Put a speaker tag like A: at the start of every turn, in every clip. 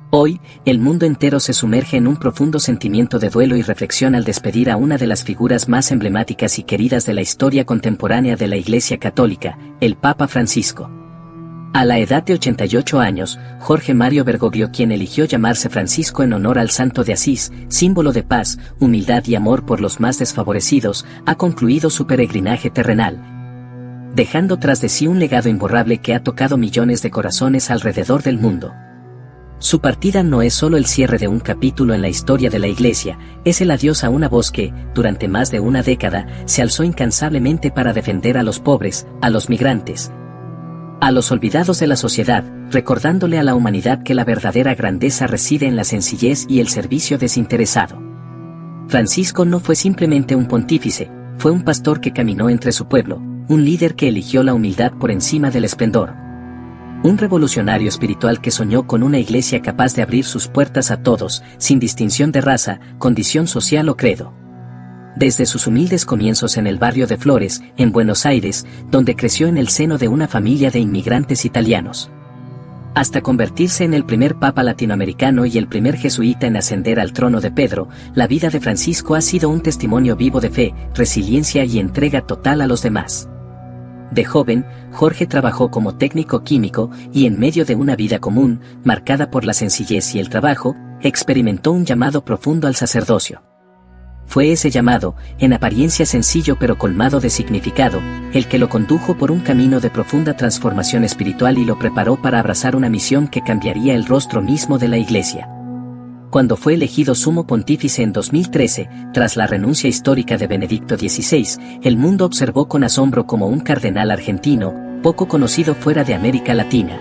A: Hoy, el mundo entero se sumerge en un profundo sentimiento de duelo y reflexión al despedir a una de las figuras más emblemáticas y queridas de la historia contemporánea de la Iglesia Católica, el Papa Francisco. A la edad de 88 años, Jorge Mario Bergoglio, quien eligió llamarse Francisco en honor al Santo de Asís, símbolo de paz, humildad y amor por los más desfavorecidos, ha concluido su peregrinaje terrenal, dejando tras de sí un legado imborrable que ha tocado millones de corazones alrededor del mundo. Su partida no es solo el cierre de un capítulo en la historia de la Iglesia, es el adiós a una voz que, durante más de una década, se alzó incansablemente para defender a los pobres, a los migrantes, a los olvidados de la sociedad, recordándole a la humanidad que la verdadera grandeza reside en la sencillez y el servicio desinteresado. Francisco no fue simplemente un pontífice, fue un pastor que caminó entre su pueblo, un líder que eligió la humildad por encima del esplendor. Un revolucionario espiritual que soñó con una iglesia capaz de abrir sus puertas a todos, sin distinción de raza, condición social o credo. Desde sus humildes comienzos en el barrio de Flores, en Buenos Aires, donde creció en el seno de una familia de inmigrantes italianos, hasta convertirse en el primer papa latinoamericano y el primer jesuita en ascender al trono de Pedro, la vida de Francisco ha sido un testimonio vivo de fe, resiliencia y entrega total a los demás. De joven, Jorge trabajó como técnico químico y en medio de una vida común, marcada por la sencillez y el trabajo, experimentó un llamado profundo al sacerdocio. Fue ese llamado, en apariencia sencillo pero colmado de significado, el que lo condujo por un camino de profunda transformación espiritual y lo preparó para abrazar una misión que cambiaría el rostro mismo de la Iglesia. Cuando fue elegido sumo pontífice en 2013, tras la renuncia histórica de Benedicto XVI, el mundo observó con asombro cómo un cardenal argentino, poco conocido fuera de América Latina,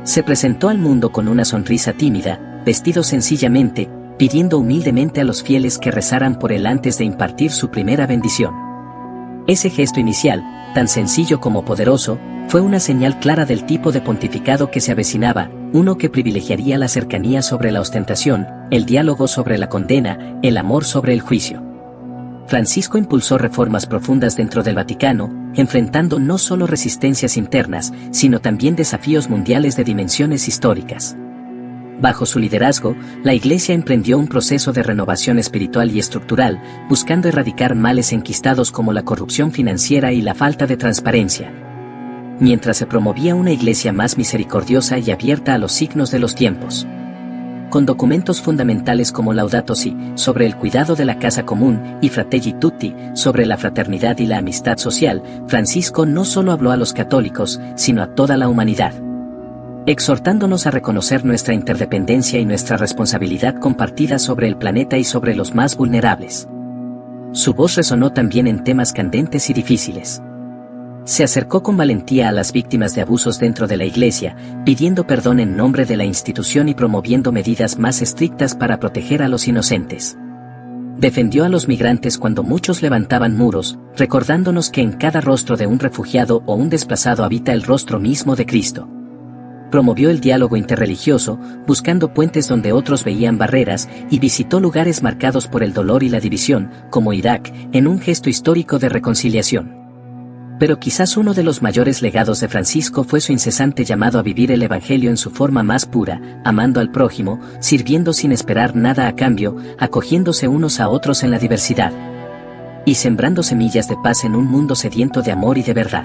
A: se presentó al mundo con una sonrisa tímida, vestido sencillamente, pidiendo humildemente a los fieles que rezaran por él antes de impartir su primera bendición. Ese gesto inicial, tan sencillo como poderoso, fue una señal clara del tipo de pontificado que se avecinaba, uno que privilegiaría la cercanía sobre la ostentación, el diálogo sobre la condena, el amor sobre el juicio. Francisco impulsó reformas profundas dentro del Vaticano, enfrentando no solo resistencias internas, sino también desafíos mundiales de dimensiones históricas. Bajo su liderazgo, la Iglesia emprendió un proceso de renovación espiritual y estructural, buscando erradicar males enquistados como la corrupción financiera y la falta de transparencia, mientras se promovía una Iglesia más misericordiosa y abierta a los signos de los tiempos. Con documentos fundamentales como Laudato Si, sobre el cuidado de la casa común, y Fratelli Tutti, sobre la fraternidad y la amistad social, Francisco no solo habló a los católicos, sino a toda la humanidad, exhortándonos a reconocer nuestra interdependencia y nuestra responsabilidad compartida sobre el planeta y sobre los más vulnerables. Su voz resonó también en temas candentes y difíciles. Se acercó con valentía a las víctimas de abusos dentro de la Iglesia, pidiendo perdón en nombre de la institución y promoviendo medidas más estrictas para proteger a los inocentes. Defendió a los migrantes cuando muchos levantaban muros, recordándonos que en cada rostro de un refugiado o un desplazado habita el rostro mismo de Cristo. Promovió el diálogo interreligioso, buscando puentes donde otros veían barreras, y visitó lugares marcados por el dolor y la división, como Irak, en un gesto histórico de reconciliación. Pero quizás uno de los mayores legados de Francisco fue su incesante llamado a vivir el Evangelio en su forma más pura, amando al prójimo, sirviendo sin esperar nada a cambio, acogiéndose unos a otros en la diversidad, y sembrando semillas de paz en un mundo sediento de amor y de verdad.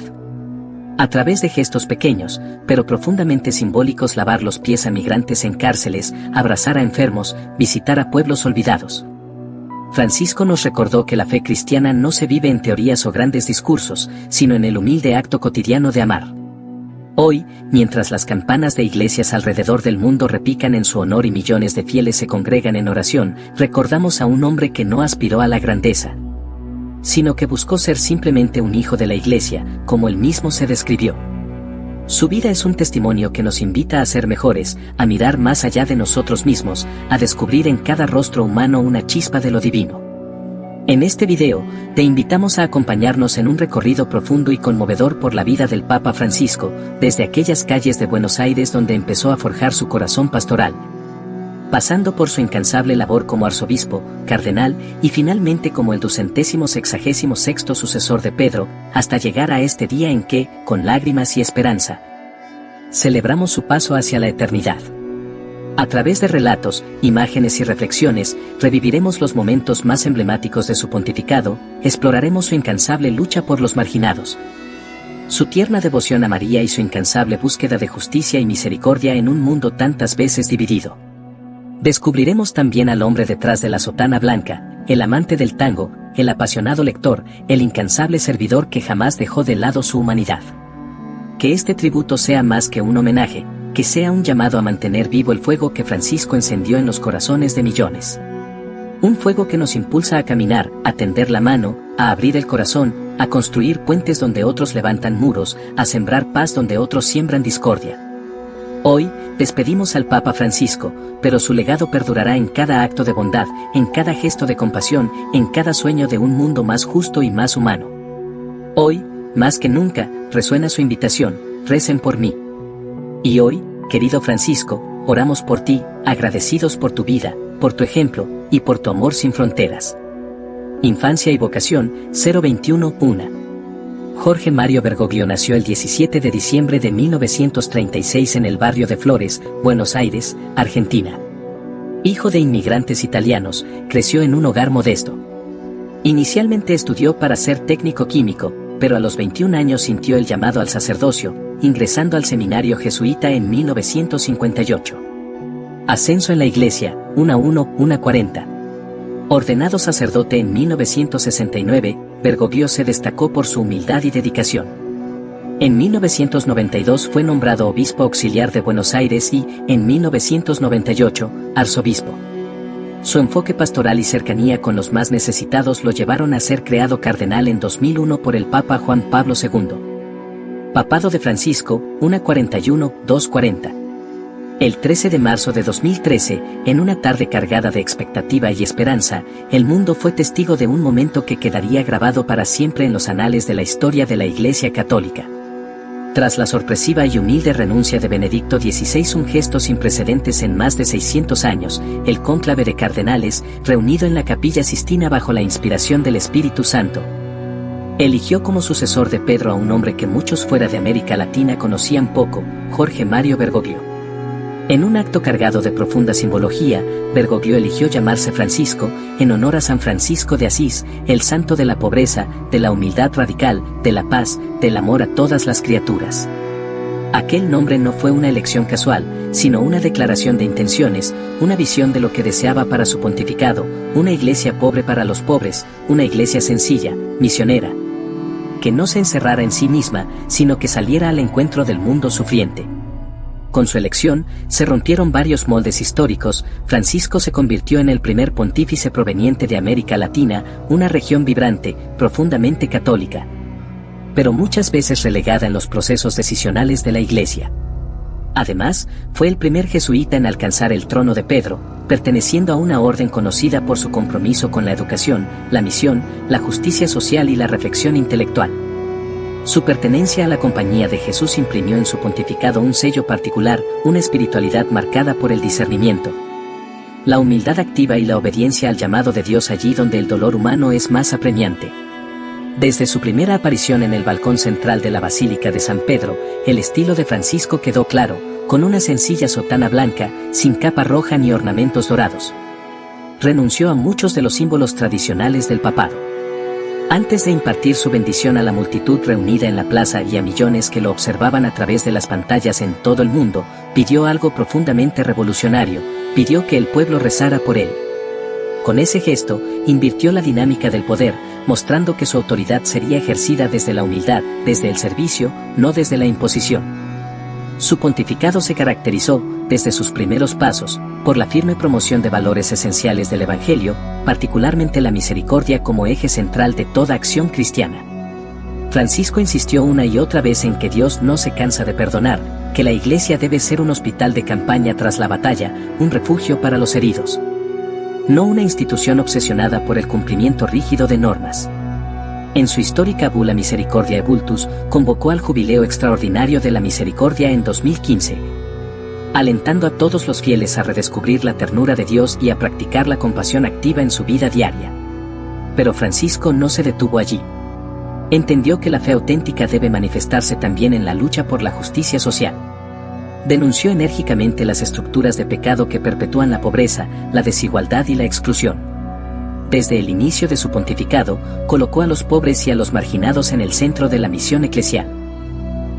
A: A través de gestos pequeños, pero profundamente simbólicos, lavar los pies a migrantes en cárceles, abrazar a enfermos, visitar a pueblos olvidados. Francisco nos recordó que la fe cristiana no se vive en teorías o grandes discursos, sino en el humilde acto cotidiano de amar. Hoy, mientras las campanas de iglesias alrededor del mundo repican en su honor y millones de fieles se congregan en oración, recordamos a un hombre que no aspiró a la grandeza, sino que buscó ser simplemente un hijo de la Iglesia, como él mismo se describió. Su vida es un testimonio que nos invita a ser mejores, a mirar más allá de nosotros mismos, a descubrir en cada rostro humano una chispa de lo divino. En este video, te invitamos a acompañarnos en un recorrido profundo y conmovedor por la vida del Papa Francisco, desde aquellas calles de Buenos Aires donde empezó a forjar su corazón pastoral, pasando por su incansable labor como arzobispo, cardenal y finalmente como el 266º sucesor de Pedro, hasta llegar a este día en que, con lágrimas y esperanza, celebramos su paso hacia la eternidad. A través de relatos, imágenes y reflexiones, reviviremos los momentos más emblemáticos de su pontificado, exploraremos su incansable lucha por los marginados, su tierna devoción a María y su incansable búsqueda de justicia y misericordia en un mundo tantas veces dividido. Descubriremos también al hombre detrás de la sotana blanca, el amante del tango, el apasionado lector, el incansable servidor que jamás dejó de lado su humanidad. Que este tributo sea más que un homenaje, que sea un llamado a mantener vivo el fuego que Francisco encendió en los corazones de millones. Un fuego que nos impulsa a caminar, a tender la mano, a abrir el corazón, a construir puentes donde otros levantan muros, a sembrar paz donde otros siembran discordia. Hoy, despedimos al Papa Francisco, pero su legado perdurará en cada acto de bondad, en cada gesto de compasión, en cada sueño de un mundo más justo y más humano. Hoy, más que nunca, resuena su invitación: recen por mí. Y hoy, querido Francisco, oramos por ti, agradecidos por tu vida, por tu ejemplo, y por tu amor sin fronteras. Infancia y vocación, 021-1. Jorge Mario Bergoglio nació el 17 de diciembre de 1936 en el barrio de Flores, Buenos Aires, Argentina. Hijo de inmigrantes italianos, creció en un hogar modesto. Inicialmente estudió para ser técnico químico, pero a los 21 años sintió el llamado al sacerdocio, ingresando al seminario jesuita en 1958. Ascenso en la iglesia, 1:1-1:40. Ordenado sacerdote en 1969, Bergoglio se destacó por su humildad y dedicación. En 1992 fue nombrado obispo auxiliar de Buenos Aires y, en 1998, arzobispo. Su enfoque pastoral y cercanía con los más necesitados lo llevaron a ser creado cardenal en 2001 por el Papa Juan Pablo II. Papado de Francisco, 1:41-2:40. El 13 de marzo de 2013, en una tarde cargada de expectativa y esperanza, el mundo fue testigo de un momento que quedaría grabado para siempre en los anales de la historia de la Iglesia Católica. Tras la sorpresiva y humilde renuncia de Benedicto XVI, un gesto sin precedentes en más de 600 años, el cónclave de cardenales, reunido en la Capilla Sistina bajo la inspiración del Espíritu Santo, eligió como sucesor de Pedro a un hombre que muchos fuera de América Latina conocían poco, Jorge Mario Bergoglio. En un acto cargado de profunda simbología, Bergoglio eligió llamarse Francisco, en honor a San Francisco de Asís, el santo de la pobreza, de la humildad radical, de la paz, del amor a todas las criaturas. Aquel nombre no fue una elección casual, sino una declaración de intenciones, una visión de lo que deseaba para su pontificado, una iglesia pobre para los pobres, una iglesia sencilla, misionera, que no se encerrara en sí misma, sino que saliera al encuentro del mundo sufriente. Con su elección, se rompieron varios moldes históricos. Francisco se convirtió en el primer pontífice proveniente de América Latina, una región vibrante, profundamente católica, pero muchas veces relegada en los procesos decisionales de la Iglesia. Además, fue el primer jesuita en alcanzar el trono de Pedro, perteneciendo a una orden conocida por su compromiso con la educación, la misión, la justicia social y la reflexión intelectual. Su pertenencia a la Compañía de Jesús imprimió en su pontificado un sello particular, una espiritualidad marcada por el discernimiento, la humildad activa y la obediencia al llamado de Dios allí donde el dolor humano es más apremiante. Desde su primera aparición en el balcón central de la Basílica de San Pedro, el estilo de Francisco quedó claro, con una sencilla sotana blanca, sin capa roja ni ornamentos dorados. Renunció a muchos de los símbolos tradicionales del papado. Antes de impartir su bendición a la multitud reunida en la plaza y a millones que lo observaban a través de las pantallas en todo el mundo, pidió algo profundamente revolucionario: pidió que el pueblo rezara por él. Con ese gesto, invirtió la dinámica del poder, mostrando que su autoridad sería ejercida desde la humildad, desde el servicio, no desde la imposición. Su pontificado se caracterizó, desde sus primeros pasos, por la firme promoción de valores esenciales del Evangelio, particularmente la misericordia como eje central de toda acción cristiana. Francisco insistió una y otra vez en que Dios no se cansa de perdonar, que la Iglesia debe ser un hospital de campaña tras la batalla, un refugio para los heridos, no una institución obsesionada por el cumplimiento rígido de normas. En su histórica bula Misericordiae Vultus, convocó al Jubileo Extraordinario de la Misericordia en 2015, alentando a todos los fieles a redescubrir la ternura de Dios y a practicar la compasión activa en su vida diaria. Pero Francisco no se detuvo allí. Entendió que la fe auténtica debe manifestarse también en la lucha por la justicia social. Denunció enérgicamente las estructuras de pecado que perpetúan la pobreza, la desigualdad y la exclusión. Desde el inicio de su pontificado, colocó a los pobres y a los marginados en el centro de la misión eclesial.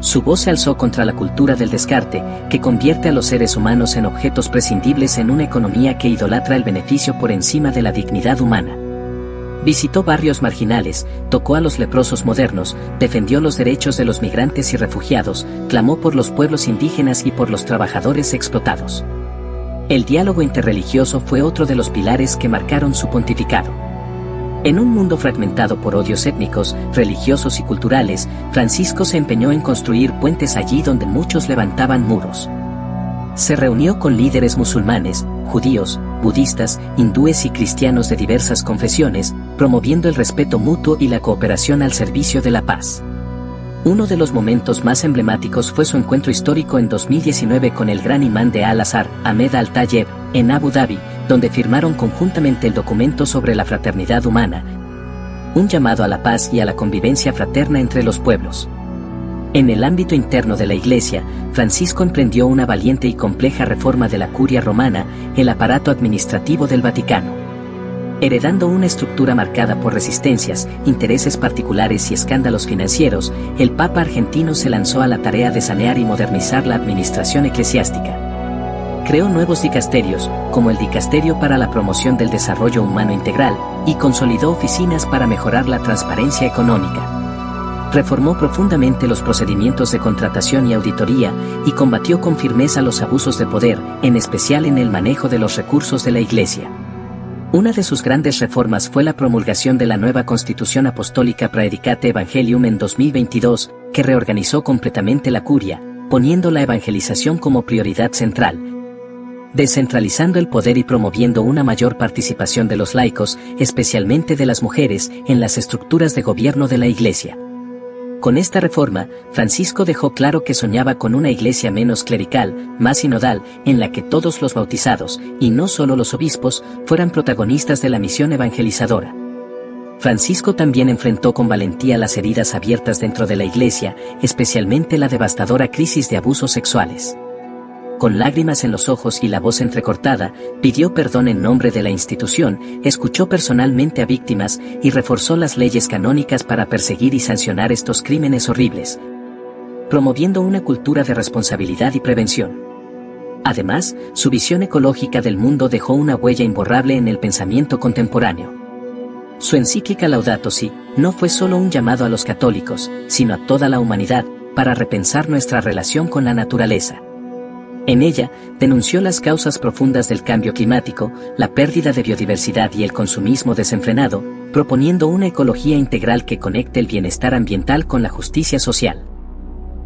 A: Su voz se alzó contra la cultura del descarte, que convierte a los seres humanos en objetos prescindibles en una economía que idolatra el beneficio por encima de la dignidad humana. Visitó barrios marginales, tocó a los leprosos modernos, defendió los derechos de los migrantes y refugiados, clamó por los pueblos indígenas y por los trabajadores explotados. El diálogo interreligioso fue otro de los pilares que marcaron su pontificado. En un mundo fragmentado por odios étnicos, religiosos y culturales, Francisco se empeñó en construir puentes allí donde muchos levantaban muros. Se reunió con líderes musulmanes, judíos, budistas, hindúes y cristianos de diversas confesiones, promoviendo el respeto mutuo y la cooperación al servicio de la paz. Uno de los momentos más emblemáticos fue su encuentro histórico en 2019 con el gran imán de Al-Azhar, Ahmed Al-Tayeb, en Abu Dhabi, donde firmaron conjuntamente el documento sobre la fraternidad humana, un llamado a la paz y a la convivencia fraterna entre los pueblos. En el ámbito interno de la Iglesia, Francisco emprendió una valiente y compleja reforma de la Curia Romana, el aparato administrativo del Vaticano. Heredando una estructura marcada por resistencias, intereses particulares y escándalos financieros, el Papa argentino se lanzó a la tarea de sanear y modernizar la administración eclesiástica. Creó nuevos dicasterios, como el Dicasterio para la Promoción del Desarrollo Humano Integral, y consolidó oficinas para mejorar la transparencia económica. Reformó profundamente los procedimientos de contratación y auditoría, y combatió con firmeza los abusos de poder, en especial en el manejo de los recursos de la Iglesia. Una de sus grandes reformas fue la promulgación de la nueva Constitución Apostólica Praedicate Evangelium en 2022, que reorganizó completamente la curia, poniendo la evangelización como prioridad central, descentralizando el poder y promoviendo una mayor participación de los laicos, especialmente de las mujeres, en las estructuras de gobierno de la Iglesia. Con esta reforma, Francisco dejó claro que soñaba con una iglesia menos clerical, más sinodal, en la que todos los bautizados, y no solo los obispos, fueran protagonistas de la misión evangelizadora. Francisco también enfrentó con valentía las heridas abiertas dentro de la iglesia, especialmente la devastadora crisis de abusos sexuales. Con lágrimas en los ojos y la voz entrecortada, pidió perdón en nombre de la institución, escuchó personalmente a víctimas y reforzó las leyes canónicas para perseguir y sancionar estos crímenes horribles, promoviendo una cultura de responsabilidad y prevención. Además, su visión ecológica del mundo dejó una huella imborrable en el pensamiento contemporáneo. Su encíclica Laudato Si no fue solo un llamado a los católicos, sino a toda la humanidad, para repensar nuestra relación con la naturaleza. En ella, denunció las causas profundas del cambio climático, la pérdida de biodiversidad y el consumismo desenfrenado, proponiendo una ecología integral que conecte el bienestar ambiental con la justicia social.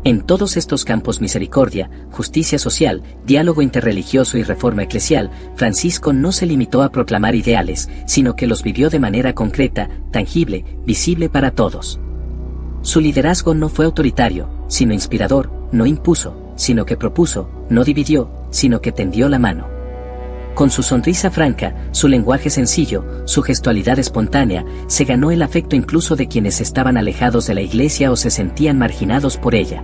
A: En todos estos campos misericordia, justicia social, diálogo interreligioso y reforma eclesial, Francisco no se limitó a proclamar ideales, sino que los vivió de manera concreta, tangible, visible para todos. Su liderazgo no fue autoritario, sino inspirador, no impuso, sino que propuso, no dividió, sino que tendió la mano. Con su sonrisa franca, su lenguaje sencillo, su gestualidad espontánea, se ganó el afecto incluso de quienes estaban alejados de la Iglesia o se sentían marginados por ella.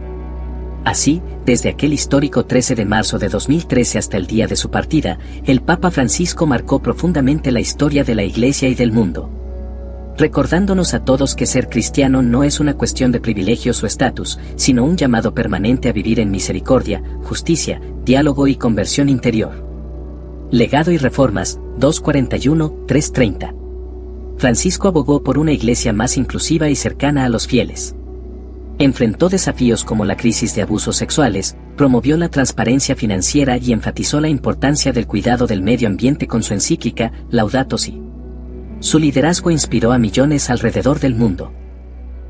A: Así, desde aquel histórico 13 de marzo de 2013 hasta el día de su partida, el Papa Francisco marcó profundamente la historia de la Iglesia y del mundo, recordándonos a todos que ser cristiano no es una cuestión de privilegios o estatus, sino un llamado permanente a vivir en misericordia, justicia, diálogo y conversión interior. Legado y reformas, 241-330. Francisco abogó por una iglesia más inclusiva y cercana a los fieles. Enfrentó desafíos como la crisis de abusos sexuales, promovió la transparencia financiera y enfatizó la importancia del cuidado del medio ambiente con su encíclica Laudato Si. Su liderazgo inspiró a millones alrededor del mundo.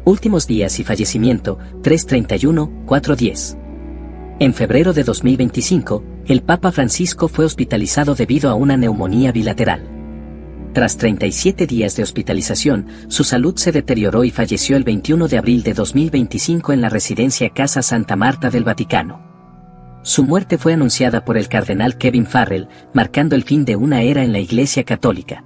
A: Últimos días y fallecimiento, 331-410. En febrero de 2025, el Papa Francisco fue hospitalizado debido a una neumonía bilateral. Tras 37 días de hospitalización, su salud se deterioró y falleció el 21 de abril de 2025 en la residencia Casa Santa Marta del Vaticano. Su muerte fue anunciada por el cardenal Kevin Farrell, marcando el fin de una era en la Iglesia Católica.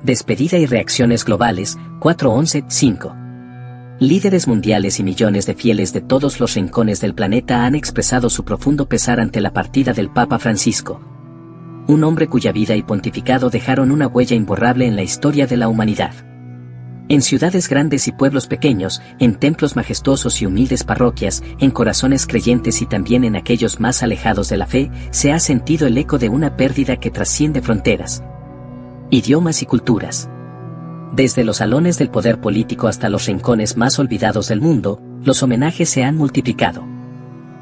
A: Despedida y reacciones globales, 411-5. Líderes mundiales y millones de fieles de todos los rincones del planeta han expresado su profundo pesar ante la partida del Papa Francisco, un hombre cuya vida y pontificado dejaron una huella imborrable en la historia de la humanidad. En ciudades grandes y pueblos pequeños, en templos majestuosos y humildes parroquias, en corazones creyentes y también en aquellos más alejados de la fe, se ha sentido el eco de una pérdida que trasciende fronteras, idiomas y culturas. Desde los salones del poder político hasta los rincones más olvidados del mundo, los homenajes se han multiplicado.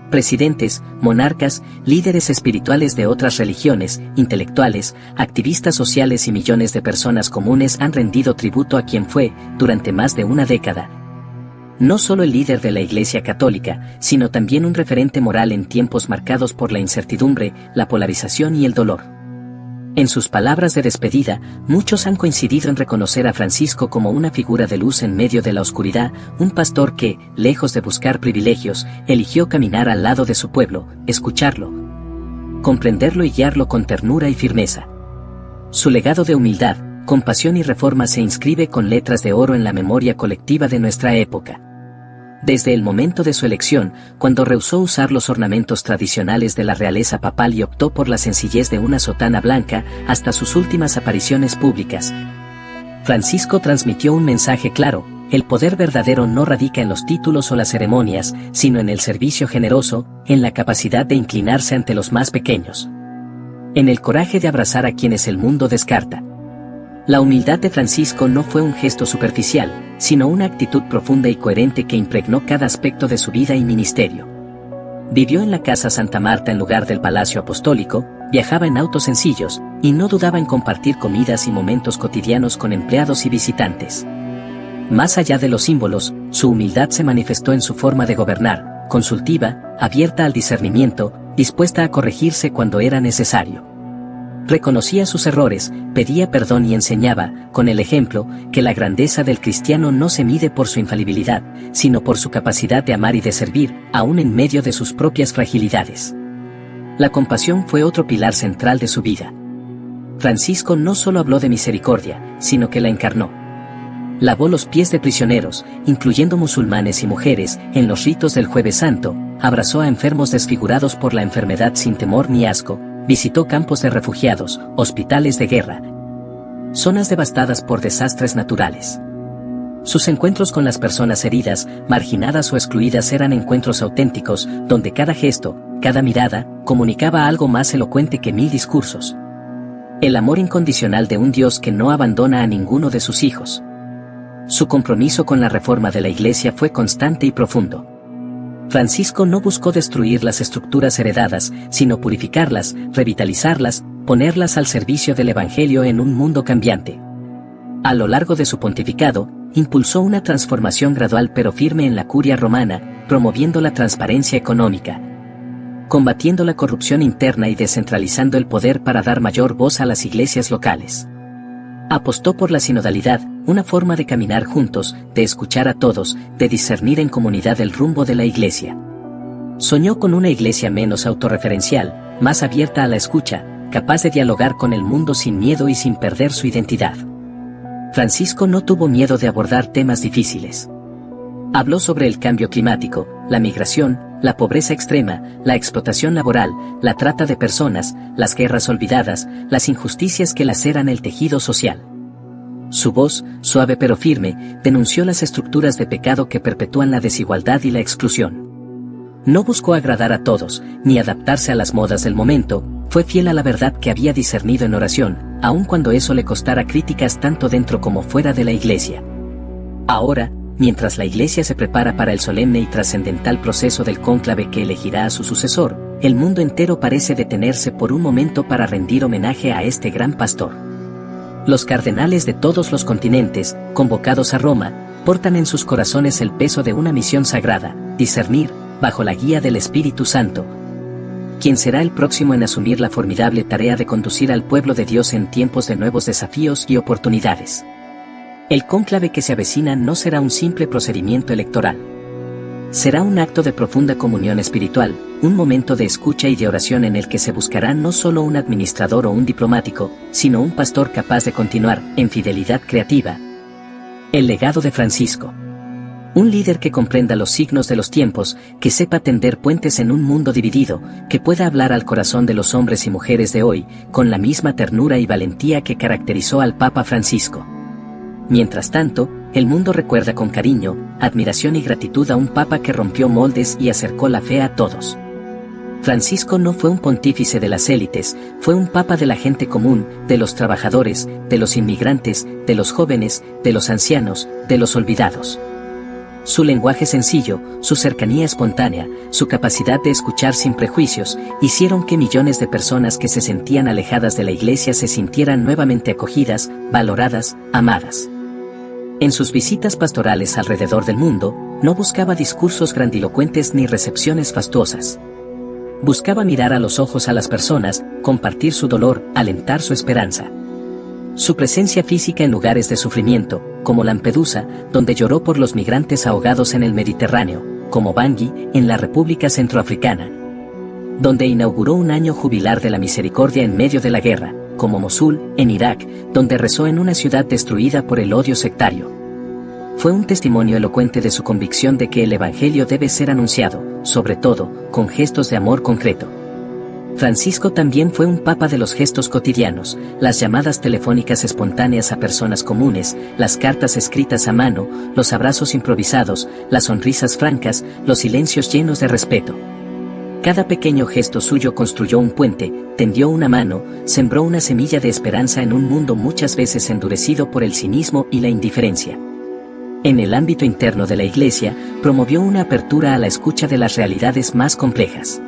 A: Presidentes, monarcas, líderes espirituales de otras religiones, intelectuales, activistas sociales y millones de personas comunes han rendido tributo a quien fue, durante más de una década, no solo el líder de la Iglesia Católica, sino también un referente moral en tiempos marcados por la incertidumbre, la polarización y el dolor. En sus palabras de despedida, muchos han coincidido en reconocer a Francisco como una figura de luz en medio de la oscuridad, un pastor que, lejos de buscar privilegios, eligió caminar al lado de su pueblo, escucharlo, comprenderlo y guiarlo con ternura y firmeza. Su legado de humildad, compasión y reforma se inscribe con letras de oro en la memoria colectiva de nuestra época. Desde el momento de su elección, cuando rehusó usar los ornamentos tradicionales de la realeza papal y optó por la sencillez de una sotana blanca, hasta sus últimas apariciones públicas, Francisco transmitió un mensaje claro: el poder verdadero no radica en los títulos o las ceremonias, sino en el servicio generoso, en la capacidad de inclinarse ante los más pequeños, en el coraje de abrazar a quienes el mundo descarta. La humildad de Francisco no fue un gesto superficial, sino una actitud profunda y coherente que impregnó cada aspecto de su vida y ministerio. Vivió en la Casa Santa Marta en lugar del Palacio Apostólico, viajaba en autos sencillos, y no dudaba en compartir comidas y momentos cotidianos con empleados y visitantes. Más allá de los símbolos, su humildad se manifestó en su forma de gobernar, consultiva, abierta al discernimiento, dispuesta a corregirse cuando era necesario. Reconocía sus errores, pedía perdón y enseñaba, con el ejemplo, que la grandeza del cristiano no se mide por su infalibilidad, sino por su capacidad de amar y de servir, aún en medio de sus propias fragilidades. La compasión fue otro pilar central de su vida. Francisco no solo habló de misericordia, sino que la encarnó. Lavó los pies de prisioneros, incluyendo musulmanes y mujeres, en los ritos del Jueves Santo, abrazó a enfermos desfigurados por la enfermedad sin temor ni asco, visitó campos de refugiados, hospitales de guerra, zonas devastadas por desastres naturales. Sus encuentros con las personas heridas, marginadas o excluidas eran encuentros auténticos, donde cada gesto, cada mirada, comunicaba algo más elocuente que 1000 discursos. El amor incondicional de un Dios que no abandona a ninguno de sus hijos. Su compromiso con la reforma de la Iglesia fue constante y profundo. Francisco no buscó destruir las estructuras heredadas, sino purificarlas, revitalizarlas, ponerlas al servicio del Evangelio en un mundo cambiante. A lo largo de su pontificado, impulsó una transformación gradual pero firme en la curia romana, promoviendo la transparencia económica, combatiendo la corrupción interna y descentralizando el poder para dar mayor voz a las iglesias locales. Apostó por la sinodalidad, una forma de caminar juntos, de escuchar a todos, de discernir en comunidad el rumbo de la Iglesia. Soñó con una Iglesia menos autorreferencial, más abierta a la escucha, capaz de dialogar con el mundo sin miedo y sin perder su identidad. Francisco no tuvo miedo de abordar temas difíciles. Habló sobre el cambio climático, la migración, la pobreza extrema, la explotación laboral, la trata de personas, las guerras olvidadas, las injusticias que laceran el tejido social. Su voz, suave pero firme, denunció las estructuras de pecado que perpetúan la desigualdad y la exclusión. No buscó agradar a todos, ni adaptarse a las modas del momento, fue fiel a la verdad que había discernido en oración, aun cuando eso le costara críticas tanto dentro como fuera de la Iglesia. Ahora, mientras la Iglesia se prepara para el solemne y trascendental proceso del cónclave que elegirá a su sucesor, el mundo entero parece detenerse por un momento para rendir homenaje a este gran pastor. Los cardenales de todos los continentes, convocados a Roma, portan en sus corazones el peso de una misión sagrada: discernir, bajo la guía del Espíritu Santo, quién será el próximo en asumir la formidable tarea de conducir al pueblo de Dios en tiempos de nuevos desafíos y oportunidades. El cónclave que se avecina no será un simple procedimiento electoral. Será un acto de profunda comunión espiritual, un momento de escucha y de oración en el que se buscará no solo un administrador o un diplomático, sino un pastor capaz de continuar, en fidelidad creativa, el legado de Francisco. Un líder que comprenda los signos de los tiempos, que sepa tender puentes en un mundo dividido, que pueda hablar al corazón de los hombres y mujeres de hoy, con la misma ternura y valentía que caracterizó al Papa Francisco. Mientras tanto, el mundo recuerda con cariño, admiración y gratitud a un Papa que rompió moldes y acercó la fe a todos. Francisco no fue un pontífice de las élites, fue un Papa de la gente común, de los trabajadores, de los inmigrantes, de los jóvenes, de los ancianos, de los olvidados. Su lenguaje sencillo, su cercanía espontánea, su capacidad de escuchar sin prejuicios, hicieron que millones de personas que se sentían alejadas de la Iglesia se sintieran nuevamente acogidas, valoradas, amadas. En sus visitas pastorales alrededor del mundo, no buscaba discursos grandilocuentes ni recepciones fastuosas. Buscaba mirar a los ojos a las personas, compartir su dolor, alentar su esperanza. Su presencia física en lugares de sufrimiento, como Lampedusa, donde lloró por los migrantes ahogados en el Mediterráneo, como Bangui, en la República Centroafricana, donde inauguró un año jubilar de la misericordia en medio de la guerra, como Mosul, en Irak, donde rezó en una ciudad destruida por el odio sectario. Fue un testimonio elocuente de su convicción de que el Evangelio debe ser anunciado, sobre todo, con gestos de amor concreto. Francisco también fue un papa de los gestos cotidianos, las llamadas telefónicas espontáneas a personas comunes, las cartas escritas a mano, los abrazos improvisados, las sonrisas francas, los silencios llenos de respeto. Cada pequeño gesto suyo construyó un puente, tendió una mano, sembró una semilla de esperanza en un mundo muchas veces endurecido por el cinismo y la indiferencia. En el ámbito interno de la Iglesia, promovió una apertura a la escucha de las realidades más complejas.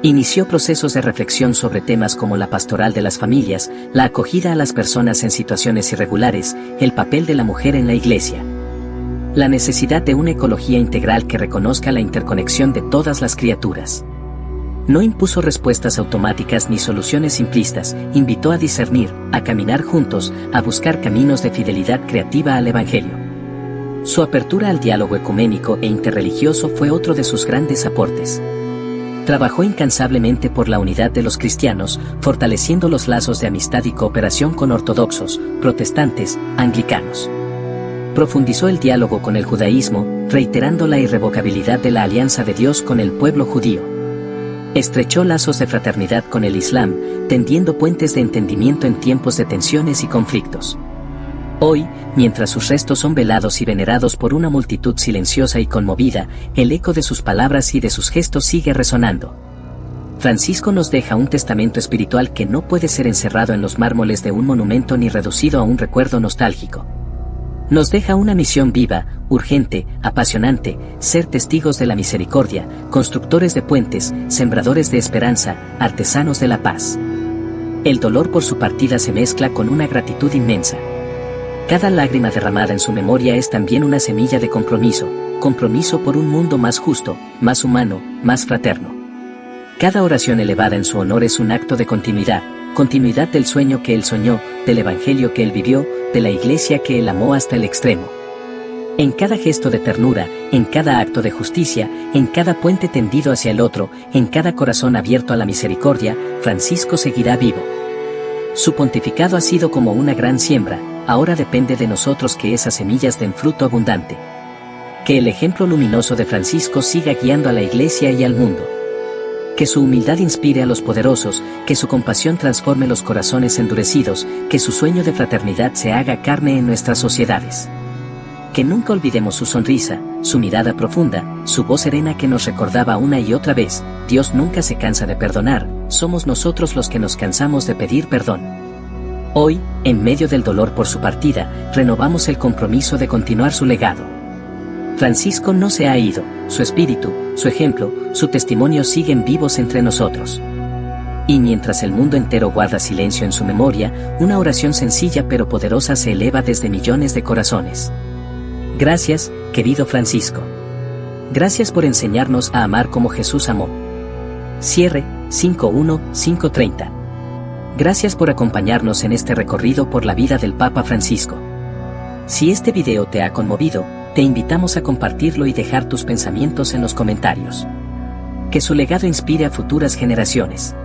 A: Inició procesos de reflexión sobre temas como la pastoral de las familias, la acogida a las personas en situaciones irregulares, el papel de la mujer en la Iglesia. La necesidad de una ecología integral que reconozca la interconexión de todas las criaturas. No impuso respuestas automáticas ni soluciones simplistas, invitó a discernir, a caminar juntos, a buscar caminos de fidelidad creativa al Evangelio. Su apertura al diálogo ecuménico e interreligioso fue otro de sus grandes aportes. Trabajó incansablemente por la unidad de los cristianos, fortaleciendo los lazos de amistad y cooperación con ortodoxos, protestantes, anglicanos. Profundizó el diálogo con el judaísmo, reiterando la irrevocabilidad de la alianza de Dios con el pueblo judío. Estrechó lazos de fraternidad con el Islam, tendiendo puentes de entendimiento en tiempos de tensiones y conflictos. Hoy, mientras sus restos son velados y venerados por una multitud silenciosa y conmovida, el eco de sus palabras y de sus gestos sigue resonando. Francisco nos deja un testamento espiritual que no puede ser encerrado en los mármoles de un monumento ni reducido a un recuerdo nostálgico. Nos deja una misión viva, urgente, apasionante, ser testigos de la misericordia, constructores de puentes, sembradores de esperanza, artesanos de la paz. El dolor por su partida se mezcla con una gratitud inmensa. Cada lágrima derramada en su memoria es también una semilla de compromiso, compromiso por un mundo más justo, más humano, más fraterno. Cada oración elevada en su honor es un acto de continuidad, continuidad del sueño que él soñó, del evangelio que él vivió, de la iglesia que él amó hasta el extremo. En cada gesto de ternura, en cada acto de justicia, en cada puente tendido hacia el otro, en cada corazón abierto a la misericordia, Francisco seguirá vivo. Su pontificado ha sido como una gran siembra, ahora depende de nosotros que esas semillas den fruto abundante. Que el ejemplo luminoso de Francisco siga guiando a la Iglesia y al mundo. Que su humildad inspire a los poderosos, que su compasión transforme los corazones endurecidos, que su sueño de fraternidad se haga carne en nuestras sociedades. Que nunca olvidemos su sonrisa, su mirada profunda, su voz serena que nos recordaba una y otra vez, Dios nunca se cansa de perdonar, somos nosotros los que nos cansamos de pedir perdón. Hoy, en medio del dolor por su partida, renovamos el compromiso de continuar su legado. Francisco no se ha ido, su espíritu, su ejemplo, su testimonio siguen vivos entre nosotros. Y mientras el mundo entero guarda silencio en su memoria, una oración sencilla pero poderosa se eleva desde millones de corazones. Gracias, querido Francisco. Gracias por enseñarnos a amar como Jesús amó. Cierre, 5:1-5:30. Gracias por acompañarnos en este recorrido por la vida del Papa Francisco. Si este video te ha conmovido, te invitamos a compartirlo y dejar tus pensamientos en los comentarios. Que su legado inspire a futuras generaciones.